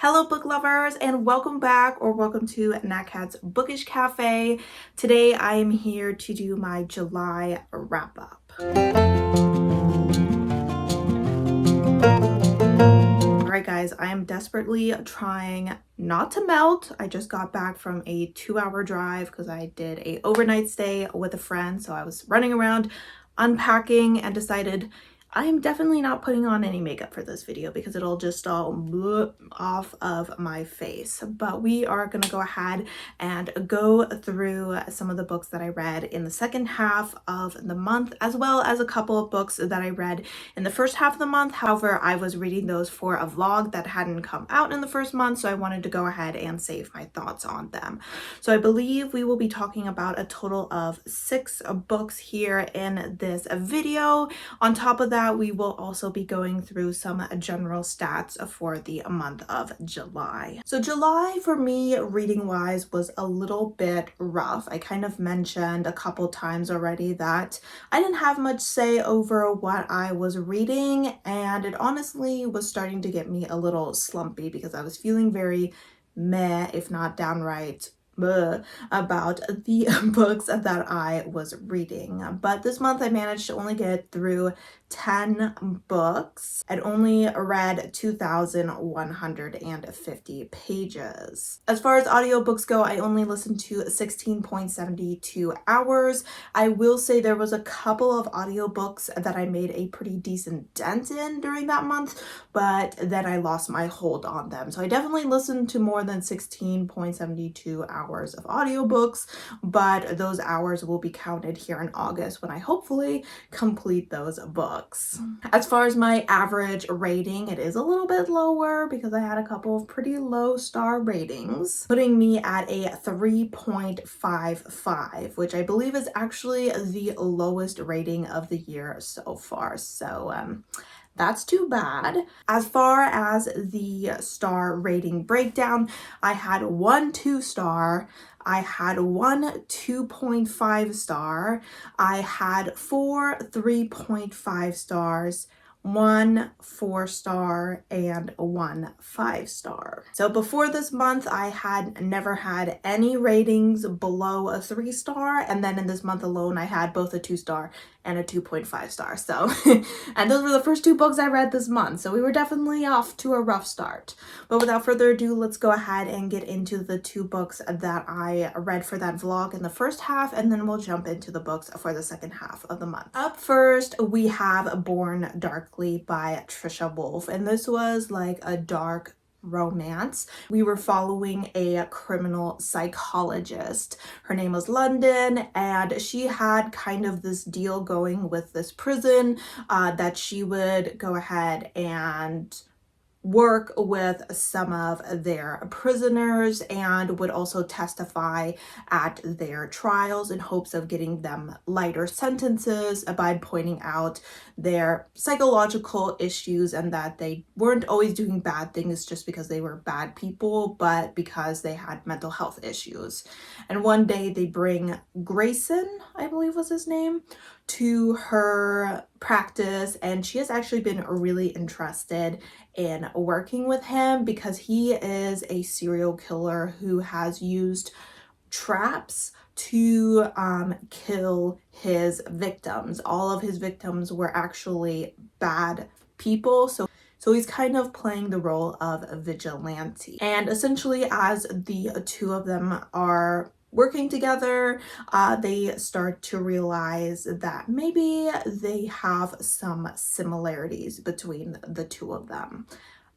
Hello book lovers, and welcome back or welcome to Nat Cat's Bookish Cafe. Today I am here to do my July wrap up. Alright guys, I am desperately trying not to melt. I just got back from a 2-hour drive because I did a overnight stay with a friend, so I was running around unpacking and decided I am definitely not putting on any makeup for this video because it'll just all blow off of my face. But we are going to go ahead and go through some of the books that I read in the second half of the month, as well as a couple of books that I read in the first half of the month. However, I was reading those for a vlog that hadn't come out in the first month, so I wanted to go ahead and save my thoughts on them. So I believe we will be talking about a total of 6 books here in this video. On top of that, we will also be going through some general stats for the month of July. So July for me, reading wise, was a little bit rough. I kind of mentioned a couple times already that I didn't have much say over what I was reading, and it honestly was starting to get me a little slumpy because I was feeling very meh, if not downright about the books that I was reading. But this month I managed to only get through 10 books. I'd only read 2,150 pages. As far as audiobooks go, I only listened to 16.72 hours. I will say there was a couple of audiobooks that I made a pretty decent dent in during that month, but then I lost my hold on them. So I definitely listened to more than 16.72 hours of audiobooks, but those hours will be counted here in August when I hopefully complete those books. As far as my average rating, it is a little bit lower because I had a couple of pretty low star ratings, putting me at a 3.55, which I believe is actually the lowest rating of the year so far. So that's too bad. As far as the star rating breakdown, I had 1 2-star, I had 1 2.5 star, I had 4 3.5 stars, 1 4-star, and 1 5-star. So before this month, I had never had any ratings below a 3-star, and then in this month alone, I had both a 2-star and a 2.5 star. So, and those were the first 2 books I read this month. So we were definitely off to a rough start. But without further ado, let's go ahead and get into the 2 books that I read for that vlog in the first half, and then we'll jump into the books for the second half of the month. Up first, we have Born Darkly by Trisha Wolfe, and this was like a dark romance. We were following a criminal psychologist. Her name was London, and she had kind of this deal going with this prison that she would go ahead and work with some of their prisoners and would also testify at their trials in hopes of getting them lighter sentences by pointing out their psychological issues and that they weren't always doing bad things just because they were bad people, but because they had mental health issues. And one day they bring Grayson, I believe was his name, to her practice, and she has actually been really interested in working with him because he is a serial killer who has used traps to kill his victims. All of his victims were actually bad people, so he's kind of playing the role of a vigilante. And essentially, as the 2 of them are working together, they start to realize that maybe they have some similarities between the 2 of them.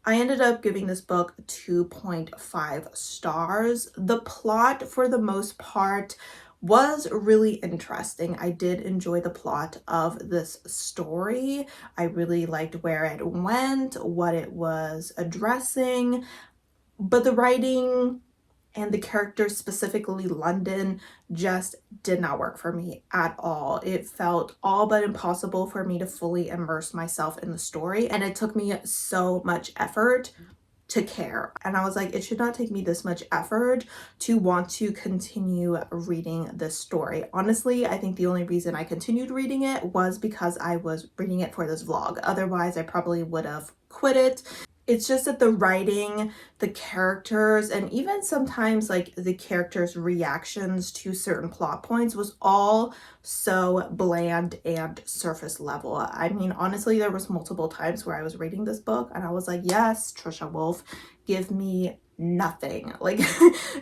I ended up giving this book 2.5 stars. The plot, for the most part, was really interesting. I did enjoy the plot of this story. I really liked where it went, what it was addressing, but the writing and the characters, specifically London, just did not work for me at all. It felt all but impossible for me to fully immerse myself in the story, and it took me so much effort to care. And I was like, it should not take me this much effort to want to continue reading this story. Honestly, I think the only reason I continued reading it was because I was reading it for this vlog. Otherwise, I probably would have quit it. It's just that the writing, the characters, and even sometimes like the characters' reactions to certain plot points was all so bland and surface level. I mean, honestly, there was multiple times where I was reading this book and I was like, yes, Trisha Wolfe, give me nothing. Like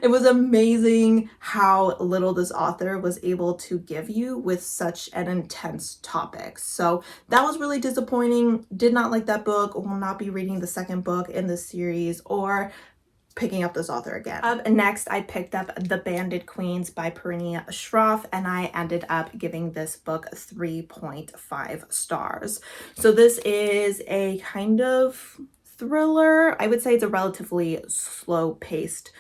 it was amazing how little this author was able to give you with such an intense topic. So that was really disappointing. Did not like that book. Will not be reading the second book in this series or picking up this author again. Up next, I picked up The Banded Queens by Perinia Shroff, and I ended up giving this book 3.5 stars. So this is a kind of thriller. I would say it's a relatively slow-paced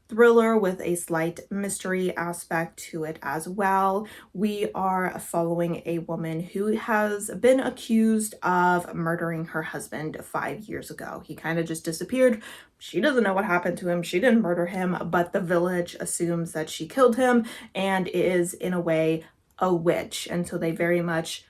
thriller with a slight mystery aspect to it as well. We are following a woman who has been accused of murdering her husband 5 years ago. He kind of just disappeared. She doesn't know what happened to him. She didn't murder him, but the village assumes that she killed him and is in a way a witch. And so they very much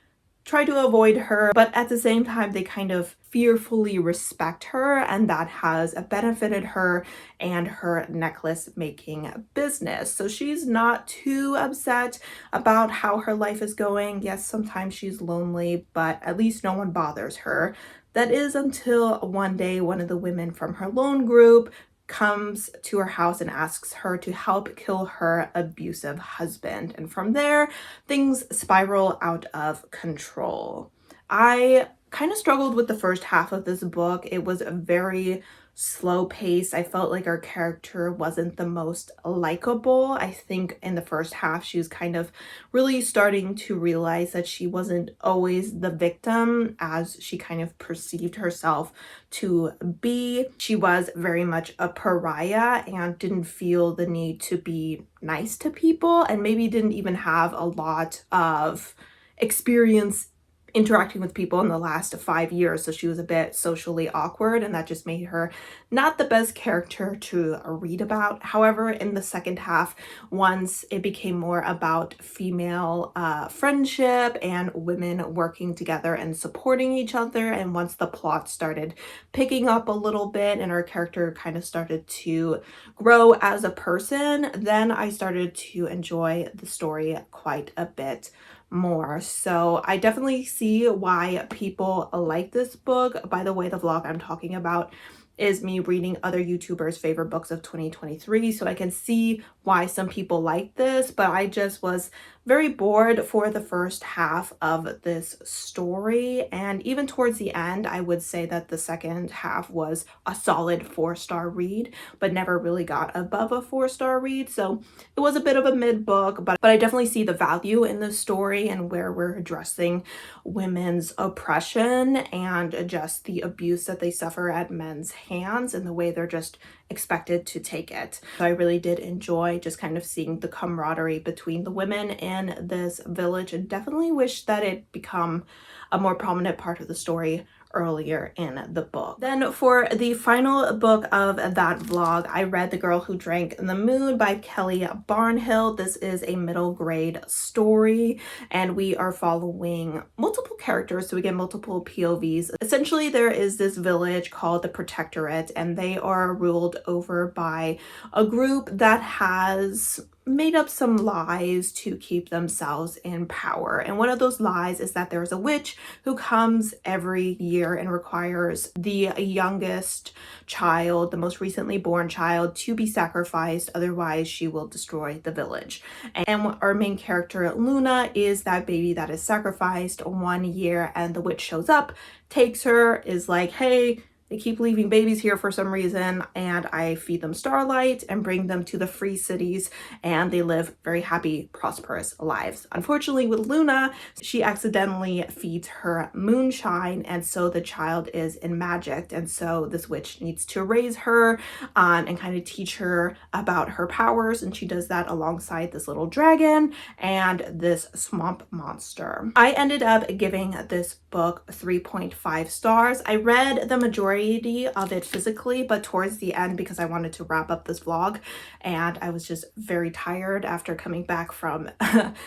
try to avoid her, but at the same time, they kind of fearfully respect her, and that has benefited her and her necklace making business. So she's not too upset about how her life is going. Yes, sometimes she's lonely, but at least no one bothers her. That is until one day one of the women from her loan group comes to her house and asks her to help kill her abusive husband. And from there, things spiral out of control. I kind of struggled with the first half of this book. It was a very slow pace. I felt like our character wasn't the most likable. I think in the first half, she was kind of really starting to realize that she wasn't always the victim as she kind of perceived herself to be. She was very much a pariah and didn't feel the need to be nice to people, and maybe didn't even have a lot of experience interacting with people in the last 5 years, so she was a bit socially awkward, and that just made her not the best character to read about. However, in the second half, once it became more about female friendship and women working together and supporting each other, and once the plot started picking up a little bit and our character kind of started to grow as a person, then I started to enjoy the story quite a bit more. So I definitely see why people like this book. By the way, the vlog I'm talking about is me reading other YouTubers' favorite books of 2023, so I can see why some people like this, but I just was very bored for the first half of this story, and even towards the end, I would say that the second half was a solid 4-star read, but never really got above a 4-star read, so it was a bit of a mid book, but I definitely see the value in the story and where we're addressing women's oppression and just the abuse that they suffer at men's hands and the way they're just expected to take it. So I really did enjoy just kind of seeing the camaraderie between the women in this village, and definitely wish that it become a more prominent part of the story earlier in the book. Then for the final book of that vlog, I read The Girl Who Drank the Moon by Kelly Barnhill. This is a middle grade story, and we are following multiple characters, so we get multiple POVs. Essentially, there is this village called the Protectorate, and they are ruled over by a group that has made up some lies to keep themselves in power. And one of those lies is that there's a witch who comes every year and requires the youngest child, the most recently born child, to be sacrificed, otherwise she will destroy the village. And our main character, Luna, is that baby that is sacrificed one year, and the witch shows up, takes her, is like, hey, they keep leaving babies here for some reason, and I feed them starlight and bring them to the free cities, and they live very happy, prosperous lives. Unfortunately, with Luna, she accidentally feeds her moonshine, and so the child is enmagicked, and so this witch needs to raise her and kind of teach her about her powers, and she does that alongside this little dragon and this swamp monster. I ended up giving this book 3.5 stars. I read the majority majority of it physically, but towards the end, because I wanted to wrap up this vlog and I was just very tired after coming back from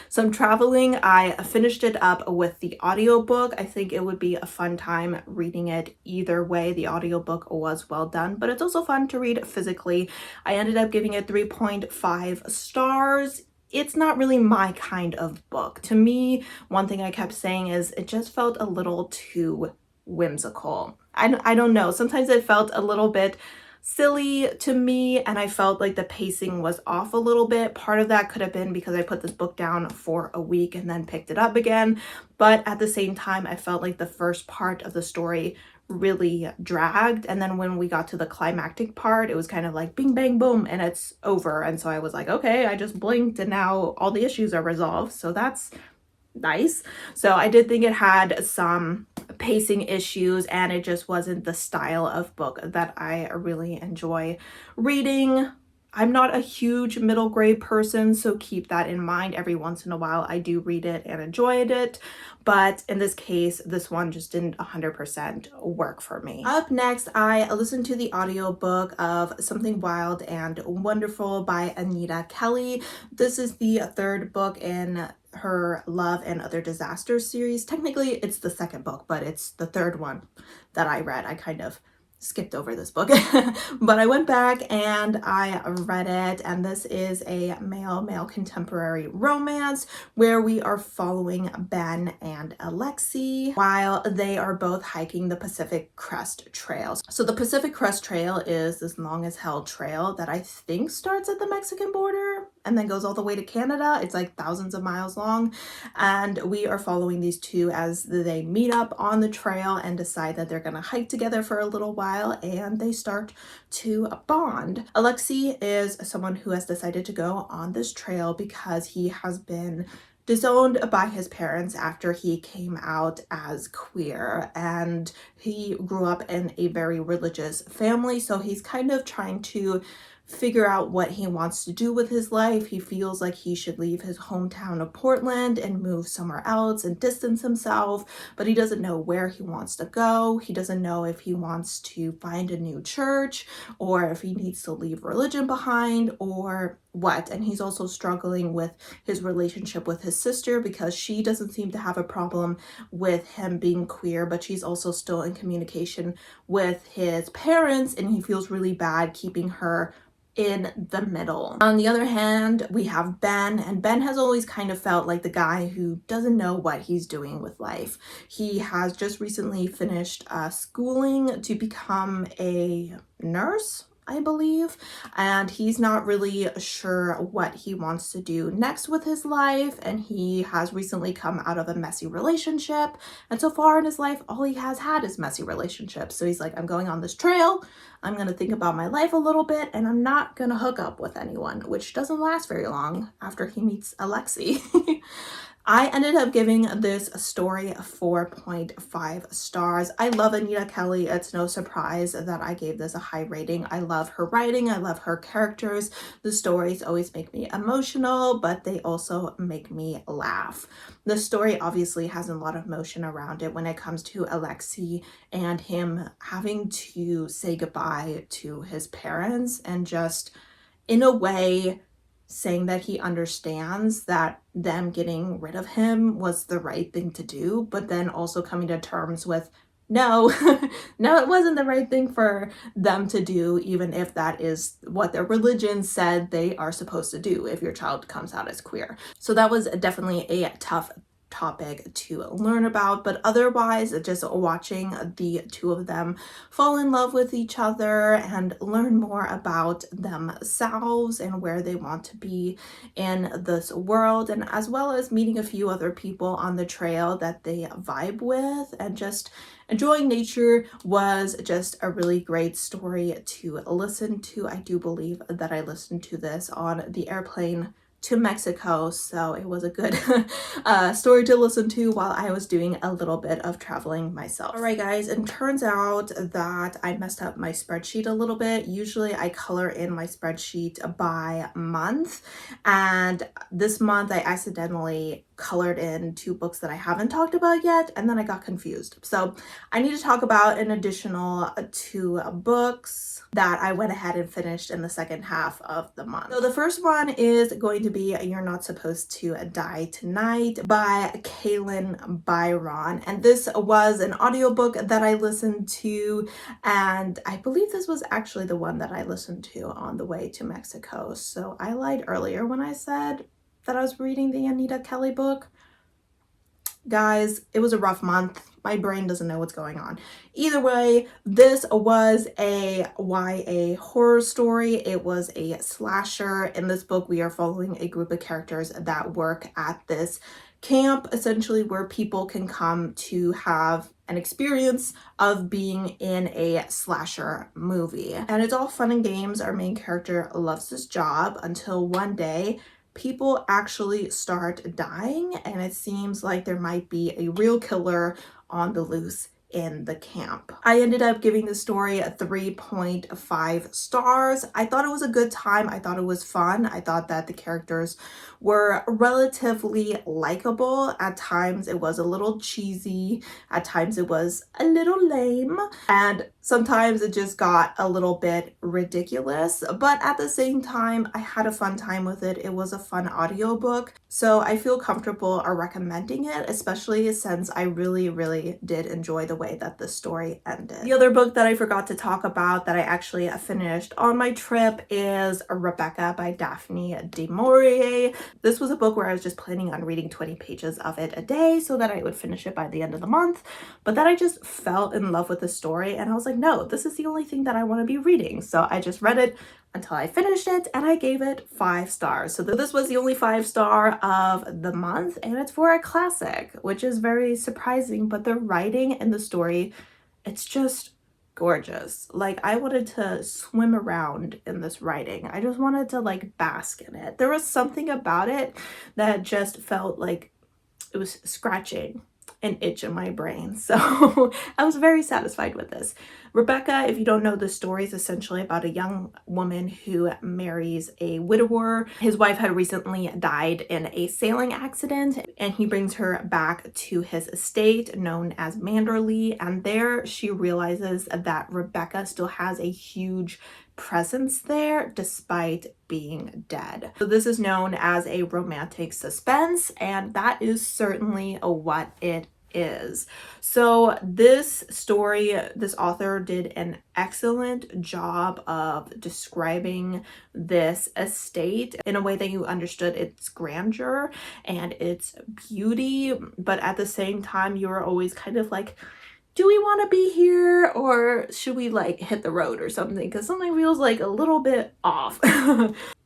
some traveling, I finished it up with the audiobook. I think it would be a fun time reading it either way. The audiobook was well done, but it's also fun to read physically. I ended up giving it 3.5 stars. It's not really my kind of book. To me, one thing I kept saying is it just felt a little too whimsical. I don't know. Sometimes it felt a little bit silly to me, and I felt like the pacing was off a little bit. Part of that could have been because I put this book down for a week and then picked it up again. But at the same time, I felt like the first part of the story really dragged, and then when we got to the climactic part, it was kind of like bing bang boom and it's over. And so I was like, okay, I just blinked and now all the issues are resolved, so that's nice. So I did think it had some pacing issues, and it just wasn't the style of book that I really enjoy reading. I'm not a huge middle grade person, so keep that in mind. Every once in a while I do read it and enjoyed it, but in this case, this one just didn't 100% work for me. Up next, I listened to the audiobook of Something Wild and Wonderful by Anita Kelly. This is the third book in her Love and Other Disasters series. Technically, it's the second book, but it's the third one that I read. I kind of skipped over this book but I went back and I read it, and this is a male contemporary romance where we are following Ben and Alexi while they are both hiking the Pacific Crest Trail. So the Pacific Crest Trail is this long as hell trail that I think starts at the Mexican border and then goes all the way to Canada. It's like thousands of miles long, and we are following these two as they meet up on the trail and decide that they're gonna hike together for a little while, and they start to bond. Alexi is someone who has decided to go on this trail because he has been disowned by his parents after he came out as queer, and he grew up in a very religious family, so he's kind of trying to figure out what he wants to do with his life. He feels like he should leave his hometown of Portland and move somewhere else and distance himself, but he doesn't know where he wants to go. He doesn't know if he wants to find a new church or if he needs to leave religion behind or what. And he's also struggling with his relationship with his sister because she doesn't seem to have a problem with him being queer, but she's also still in communication with his parents, and he feels really bad keeping her in the middle. On the other hand, we have Ben, and Ben has always kind of felt like the guy who doesn't know what he's doing with life. He has just recently finished schooling to become a nurse, I believe, and he's not really sure what he wants to do next with his life, and he has recently come out of a messy relationship, and so far in his life all he has had is messy relationships. So he's like, I'm going on this trail, I'm gonna think about my life a little bit, and I'm not gonna hook up with anyone, which doesn't last very long after he meets Alexi. I ended up giving this story 4.5 stars. I love Anita Kelly. It's no surprise that I gave this a high rating. I love her writing. I love her characters. The stories always make me emotional, but they also make me laugh. The story obviously has a lot of emotion around it when it comes to Alexi and him having to say goodbye to his parents, and just in a way saying that he understands that them getting rid of him was the right thing to do, but then also coming to terms with, no, no, it wasn't the right thing for them to do, even if that is what their religion said they are supposed to do if your child comes out as queer. So that was definitely a tough topic to learn about, but otherwise just watching the two of them fall in love with each other and learn more about themselves and where they want to be in this world, and as well as meeting a few other people on the trail that they vibe with, and just enjoying nature was just a really great story to listen to. I do believe that I listened to this on the airplane to Mexico, so it was a good story to listen to while I was doing a little bit of traveling myself. All right, guys, it turns out that I messed up my spreadsheet a little bit. Usually I color in my spreadsheet by month, and this month I accidentally colored in two books that I haven't talked about yet, and then I got confused. So I need to talk about an additional two books that I went ahead and finished in the second half of the month. So the first one is going to be You're Not Supposed to Die Tonight by Kaylin Byron. And this was an audiobook that I listened to, and I believe this was actually the one that I listened to on the way to Mexico. So I lied earlier when I said that I was reading the Anita Kelly book. Guys, it was a rough month. My brain doesn't know what's going on. Either way, this was a YA horror story. It was a slasher. In this book, we are following a group of characters that work at this camp, essentially where people can come to have an experience of being in a slasher movie. And it's all fun and games. Our main character loves his job until one day people actually start dying, and it seems like there might be a real killer on the loose in the camp. I ended up giving the story a 3.5 stars. I thought it was a good time. I thought it was fun. I thought that the characters were relatively likable. At times it was a little cheesy. At times it was a little lame. And sometimes it just got a little bit ridiculous. But at the same time, I had a fun time with it. It was a fun audiobook. So I feel comfortable recommending it, especially since I really did enjoy the way that the story ended. The other book that I forgot to talk about that I actually finished on my trip is Rebecca by Daphne du Maurier. This was a book where I was just planning on reading 20 pages of it a day so that I would finish it by the end of the month, but then I just fell in love with the story and I was like, no, this is the only thing that I want to be reading. So I just read it until I finished it and I gave it 5 stars. So this was the only 5-star of the month, and it's for a classic, which is very surprising, but the writing and the story, it's just gorgeous. Like, I wanted to swim around in this writing. I just wanted to like bask in it. There was something about it that just felt like it was scratching an itch in my brain. So I was very satisfied with this. Rebecca, if you don't know, the story is essentially about a young woman who marries a widower. His wife had recently died in a sailing accident, and he brings her back to his estate known as Manderley, and there she realizes that Rebecca still has a huge presence there despite being dead. So this is known as a romantic suspense, and that is certainly what it is. So this story, this author did an excellent job of describing this estate in a way that you understood its grandeur and its beauty, but at the same time you were always kind of like, do we want to be here or should we like hit the road or something? Because something feels like a little bit off.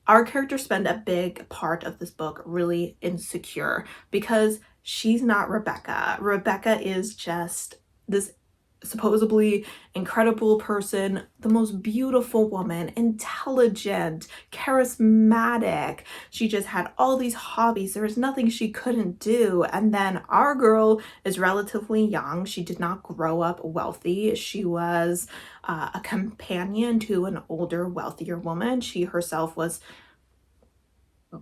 Our characters spend a big part of this book really insecure because she's not Rebecca. Rebecca is just this supposedly incredible person, the most beautiful woman, intelligent, charismatic. She just had all these hobbies. There was nothing she couldn't do. And then our girl is relatively young. She did not grow up wealthy. She was a companion to an older, wealthier woman. She herself was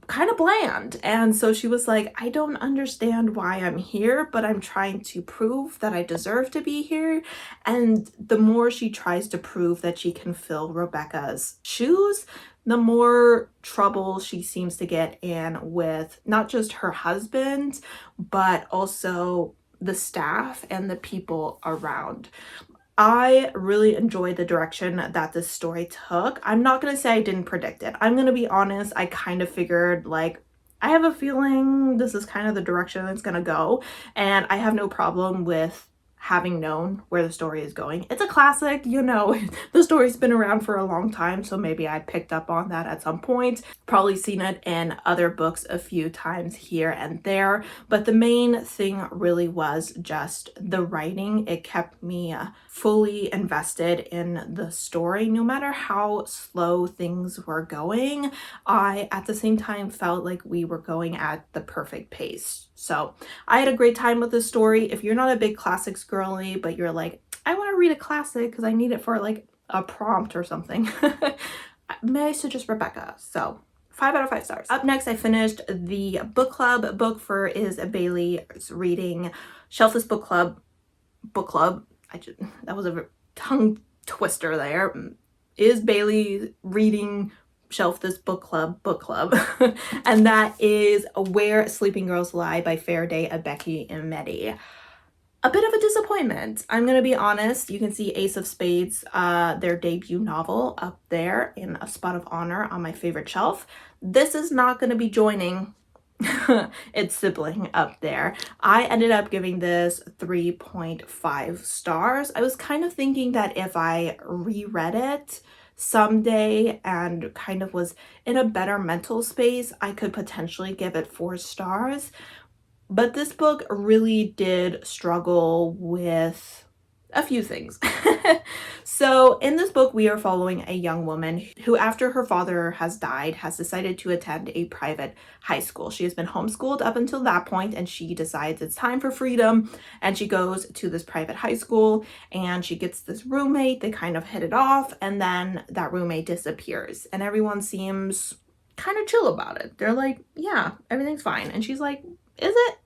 kind of bland, and so she was like, I don't understand why I'm here, but I'm trying to prove that I deserve to be here. And the more she tries to prove that she can fill Rebecca's shoes, the more trouble she seems to get in with not just her husband, but also the staff and the people around. I really enjoyed the direction that this story took. I'm not going to say I didn't predict it. I'm going to be honest. I kind of figured, like, I have a feeling this is kind of the direction it's going to go. And I have no problem with having known where the story is going. It's a classic, you know, the story's been around for a long time, so maybe I picked up on that at some point. Probably seen it in other books a few times here and there, but the main thing really was just the writing. It kept me fully invested in the story. No matter how slow things were going, I at the same time felt like we were going at the perfect pace. So I had a great time with this story. If you're not a big classics girly, but you're like, I want to read a classic because I need it for like a prompt or something, may I suggest Rebecca? So 5 out of 5 stars. Up next, I finished the book club book for Is Bailey's reading Shelf This Book Club. That was a tongue twister there. Is Bailey reading Shelf This book club and that is Where Sleeping Girls Lie by Faraday, Becky, and Medi. A bit of a disappointment, I'm gonna be honest. You can see Ace of Spades, their debut novel, up there in a spot of honor on my favorite shelf. This is not gonna be joining its sibling up there. I ended up giving this 3.5 stars. I was kind of thinking that if I reread it someday and kind of was in a better mental space, I could potentially give it 4 stars. But this book really did struggle with a few things. So in this book, we are following a young woman who, after her father has died, has decided to attend a private high school. She has been homeschooled up until that point, and she decides it's time for freedom, and she goes to this private high school, and she gets this roommate. They kind of hit it off, and then that roommate disappears, and everyone seems kind of chill about it. They're like, yeah, everything's fine. And she's like, is it?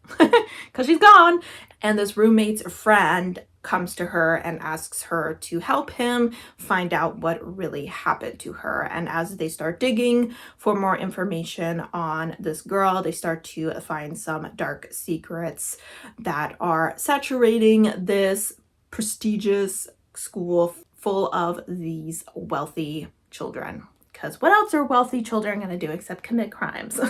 Because she's gone. And this roommate's friend comes to her and asks her to help him find out what really happened to her. And as they start digging for more information on this girl, they start to find some dark secrets that are saturating this prestigious school full of these wealthy children. Because what else are wealthy children going to do except commit crimes?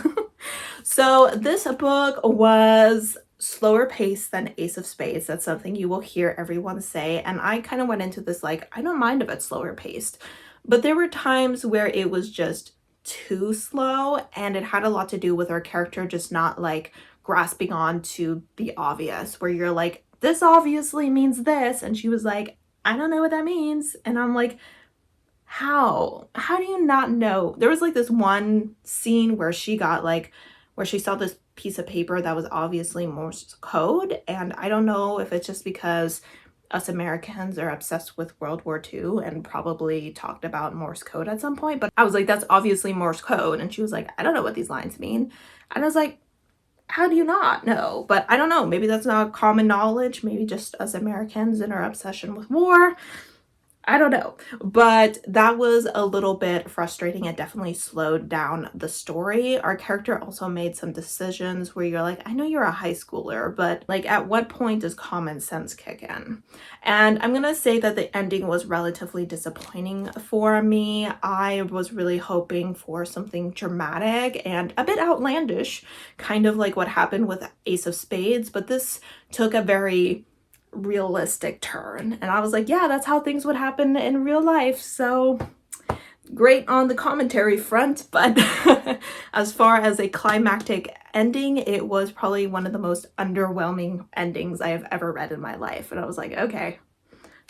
So this book was slower paced than Ace of Spades. That's something you will hear everyone say. And I kind of went into this like, I don't mind if it's slower paced. But there were times where it was just too slow. And it had a lot to do with our character just not like grasping on to the obvious. Where you're like, this obviously means this. And she was like, I don't know what that means. And I'm like, how do you not know? There was like this one scene where she got like, where she saw this piece of paper that was obviously Morse code. And I don't know if it's just because us Americans are obsessed with World War II and probably talked about Morse code at some point, but I was like, that's obviously Morse code. And she was like, I don't know what these lines mean. And I was like, how do you not know? But I don't know, maybe that's not common knowledge. Maybe just us Americans and our obsession with war. I don't know, but that was a little bit frustrating. It definitely slowed down the story. Our character also made some decisions where you're like, I know you're a high schooler, but like at what point does common sense kick in? And I'm gonna say that the ending was relatively disappointing for me. I was really hoping for something dramatic and a bit outlandish, kind of like what happened with Ace of Spades, but this took a very realistic turn, and I was like, yeah, that's how things would happen in real life. So great on the commentary front, but as far as a climactic ending, it was probably one of the most underwhelming endings I have ever read in my life. And I was like, okay.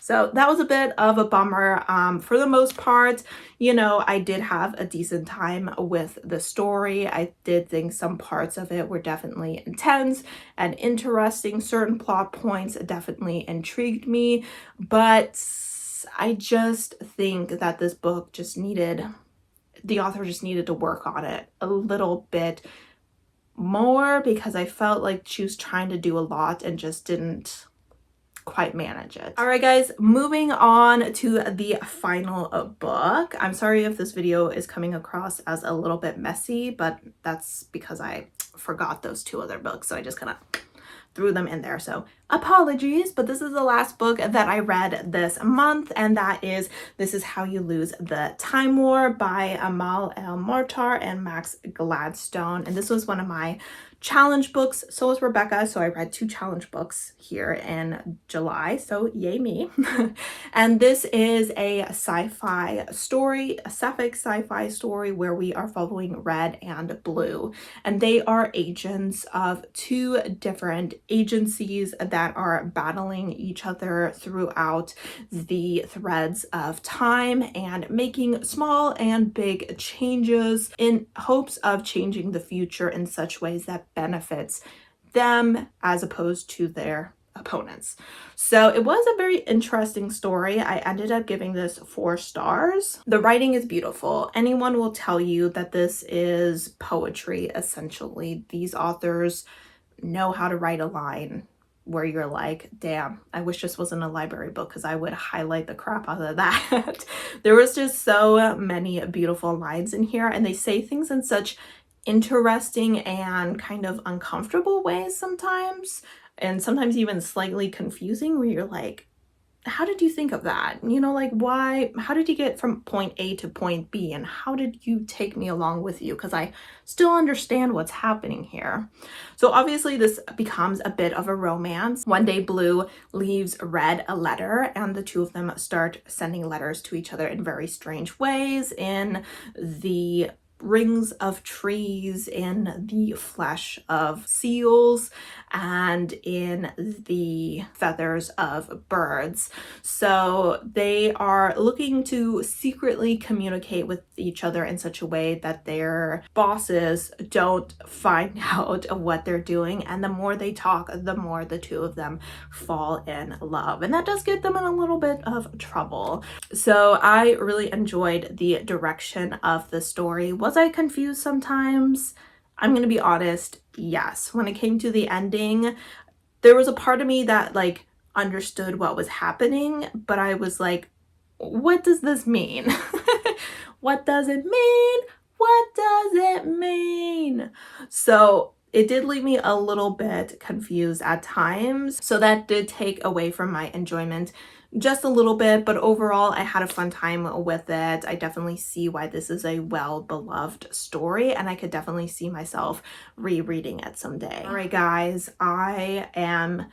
So that was a bit of a bummer. For the most part, you know, I did have a decent time with the story. I did think some parts of it were definitely intense and interesting. Certain plot points definitely intrigued me, but I just think that this book just needed, the author just needed to work on it a little bit more, because I felt like she was trying to do a lot and just didn't quite manage it. All right, guys, moving on to the final book. I'm sorry if this video is coming across as a little bit messy, but that's because I forgot those 2 other books, so I just kind of threw them in there, so apologies. But this is the last book that I read this month, and that is This Is How You Lose the Time War by Amal El-Mortar and Max Gladstone. And this was one of my challenge books. So was Rebecca, so I read 2 challenge books here in July, so yay me. And this is a sci-fi story, a sapphic sci-fi story where we are following Red and Blue, and they are agents of 2 different agencies that are battling each other throughout the threads of time and making small and big changes in hopes of changing the future in such ways that benefits them as opposed to their opponents. So it was a very interesting story. I ended up giving this 4 stars. The writing is beautiful. Anyone will tell you that this is poetry, essentially. These authors know how to write a line where you're like, damn, I wish this wasn't a library book because I would highlight the crap out of that. There was just so many beautiful lines in here, and they say things in such interesting and kind of uncomfortable ways sometimes, and sometimes even slightly confusing, where you're like, how did you think of that? You know, like, why, how did you get from point A to point B, and how did you take me along with you? Because I still understand what's happening here. So obviously this becomes a bit of a romance. One day Blue leaves Red a letter, and the two of them start sending letters to each other in very strange ways, in the rings of trees, in the flesh of seals, and in the feathers of birds. So they are looking to secretly communicate with each other in such a way that their bosses don't find out what they're doing, and the more they talk, the more the two of them fall in love, and that does get them in a little bit of trouble. So I really enjoyed the direction of the story. Was I confused sometimes? I'm gonna be honest, yes. When it came to the ending, there was a part of me that like understood what was happening, but I was like, what does this mean? What does it mean? What does it mean? So it did leave me a little bit confused at times. So that did take away from my enjoyment just a little bit, but overall I had a fun time with it. I definitely see why this is a well-beloved story, and I could definitely see myself rereading it someday. All right, guys, I am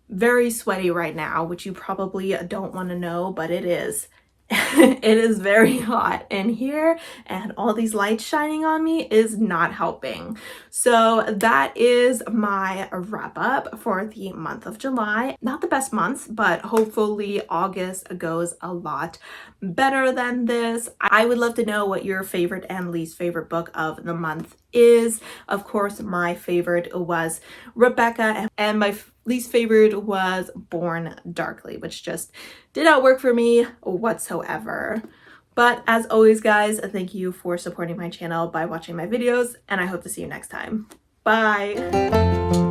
very sweaty right now, which you probably don't want to know, but it is. It is very hot in here, and all these lights shining on me is not helping. So that is my wrap up for the month of July. Not the best month, but hopefully August goes a lot better than this. I would love to know what your favorite and least favorite book of the month is. Of course, my favorite was Rebecca, and my least favorite was Born Darkly, which just did not work for me whatsoever. But as always, guys, thank you for supporting my channel by watching my videos, and I hope to see you next time. Bye!